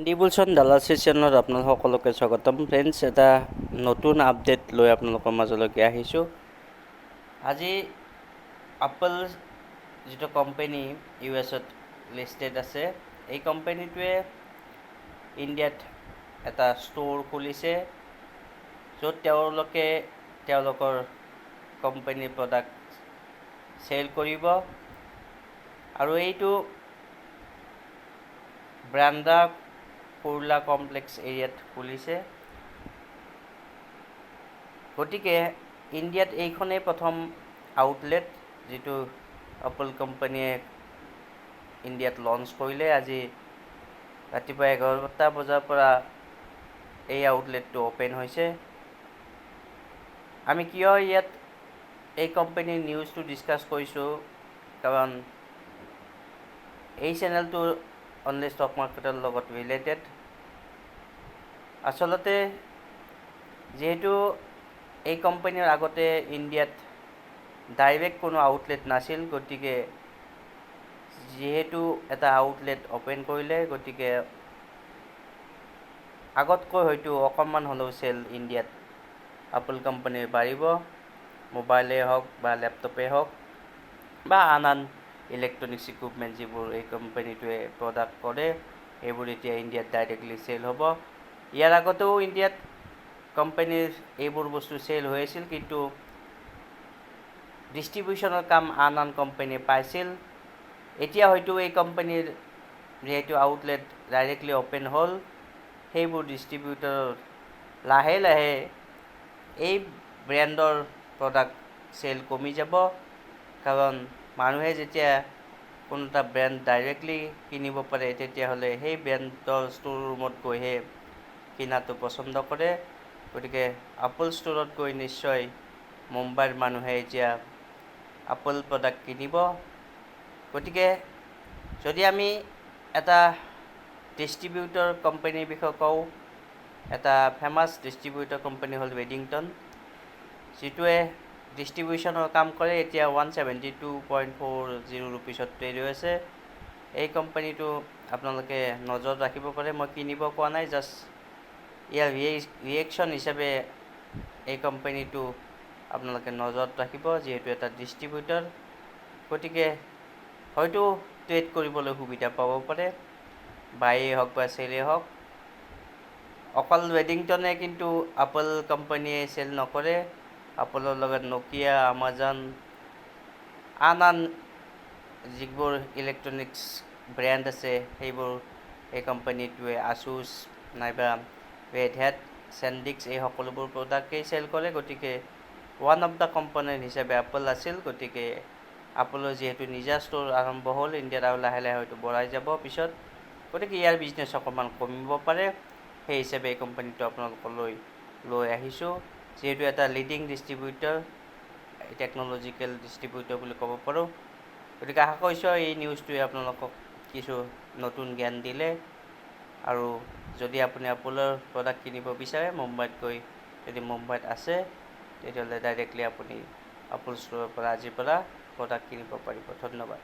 ডিবুলচন দালাল চেশ্যনত আপোনালোক সকলোকে স্বাগতম ফ্ৰেণ্ডছ। এটা নতুন আপডেট লৈ আপোনালোকৰ মাজলৈকে আহিছোঁ। আজি আপল যিটো কোম্পানী US-ত লিষ্টেড আছে, এই কোম্পানীটোৱে ইণ্ডিয়াত এটা ষ্ট'ৰ খুলিছে, য'ত তেওঁলোকে তেওঁলোকৰ কোম্পানীৰ প্ৰডাক্ট চেল কৰিব। আৰু এইটো ব্ৰাণ্ডা কুৰ্লা কমপ্লেক্স এৰিয়াত খুলিছে। গতিকে ইণ্ডিয়াত এইখনেই প্ৰথম আউটলেট যিটো আপল কোম্পানীয়ে ইণ্ডিয়াত লঞ্চ কৰিলে। আজি ৰাতিপুৱা 11টা বজাৰ পৰা এই আউটলেটটো অ'পেন হৈছে। আমি কিয় ইয়াত এই কোম্পানীৰ নিউজটো ডিছকাছ কৰিছোঁ, কাৰণ এই চেনেলটো অনলি ষ্টক মাৰ্কেটৰ লগত ৰিলেটেড। আচলতে যিহেতু এই কোম্পানীৰ আগতে ইণ্ডিয়াত ডাইৰেক্ট কোনো আউটলেট নাছিল, গতিকে যিহেতু এটা আউটলেট অ'পেন কৰিলে, গতিকে আগতকৈ হয়তো অকণমান হ'লেও চেল ইণ্ডিয়াত আপল কোম্পানীৰ বাঢ়িব। মোবাইলেই হওক বা লেপটপেই হওক বা আন ইলেক্ট্ৰনিক্স ইকুইপমেণ্ট যিবোৰ এই কোম্পানীটোৱে প্ৰডাক্ট কৰে, এইবোৰ এতিয়া ইণ্ডিয়াত ডাইৰেক্টলি চেল হ'ব। ইয়াৰ আগতেও ইণ্ডিয়াত কোম্পানীৰ এইবোৰ বস্তু চেল হৈ আছিল, কিন্তু ডিষ্ট্ৰিবিউশ্যনৰ কাম আন কোম্পানীয়ে পাইছিল। এতিয়া হয়তো এই কোম্পানীৰ যিহেতু আউটলেট ডাইৰেক্টলি অ'পেন হ'ল, সেইবোৰ ডিষ্ট্ৰিবিউটৰৰ লাহে লাহে এই ব্ৰেণ্ডৰ প্ৰডাক্ট চেল কমি যাব। কাৰণ মানুহে যেতিয়া কোনো এটা ব্ৰেণ্ড ডাইৰেক্টলি কিনিব পাৰে, তেতিয়াহ'লে সেই ব্ৰেণ্ডৰ ষ্ট'ৰ ৰুমত গৈহে কিনাটো পচন্দ কৰে। গতিকে আপল ষ্ট'ৰত গৈ নিশ্চয় মুম্বাইৰ মানুহে এতিয়া আপল প্ৰডাক্ট কিনিব। গতিকে যদি আমি এটা ডিষ্ট্ৰিবিউটৰ কোম্পানীৰ বিষয়ে কওঁ, এটা ফেমাছ ডিষ্ট্ৰিবিউটৰ কোম্পানী হ'ল ৱেডিংটন, যিটোৱে ডিষ্ট্ৰিবিউশ্যনৰ কাম কৰে। এতিয়া 172.40 ৰুপিছত ট্ৰেড হৈ আছে। এই কোম্পানীটো আপোনালোকে নজৰত ৰাখিব পাৰে। মই কিনিব কোৱা নাই, জাষ্ট ইয়াৰ ৰিয়েকশ্যন হিচাপে এই কোম্পানীটো আপোনালোকে নজৰত ৰাখিব, যিহেতু এটা ডিষ্ট্ৰিবিউটৰ। গতিকে হয়তো ট্ৰেড কৰিবলৈ সুবিধা পাব পাৰে, বাইয়ে হওক বা চেলেই হওক। অকল ৱেডিংটনে কিন্তু আপল কোম্পানীয়ে চেল নকৰে। আপলৰ লগত নকিয়া, আমাজন, আন যিবোৰ ইলেক্ট্ৰনিক্স ব্ৰেণ্ড আছে, সেইবোৰ এই কোম্পানীটোৱে আছুছ নাইবা ৰেড হেট, চেণ্ডিক্স এই সকলোবোৰ প্ৰডাক্টেই চেল কৰে। গতিকে ওৱান অফ দ্য কম্পনেণ্ট হিচাপে আপল আছিল। গতিকে আপলৰ যিহেতু নিজা ষ্ট'ৰ আৰম্ভ হ'ল ইণ্ডিয়াত, আৰু লাহে লাহে হয়তো বঢ়াই যাব পিছত, গতিকে ইয়াৰ বিজনেছ অকণমান কমিব পাৰে। সেই হিচাপে এই কোম্পানীটো আপোনালোকলৈ লৈ আহিছোঁ। যিহেতু এটা লিডিং ডিষ্ট্ৰিবিউটৰ, টেকন'লজিকেল ডিষ্ট্ৰিবিউটৰ বুলি ক'ব পাৰোঁ। গতিকে আশা কৰিছোঁ এই নিউজটোৱে আপোনালোকক কিছু নতুন জ্ঞান দিলে। আৰু যদি আপুনি আপলৰ প্ৰডাক্ট কিনিব বিচাৰে, মুম্বাইত গৈ যদি মুম্বাইত আছে, তেতিয়াহ'লে ডাইৰেক্টলি আপুনি আপল ষ্ট'ৰৰ পৰা আজিৰ পৰা প্ৰডাক্ট কিনিব পাৰিব। ধন্যবাদ।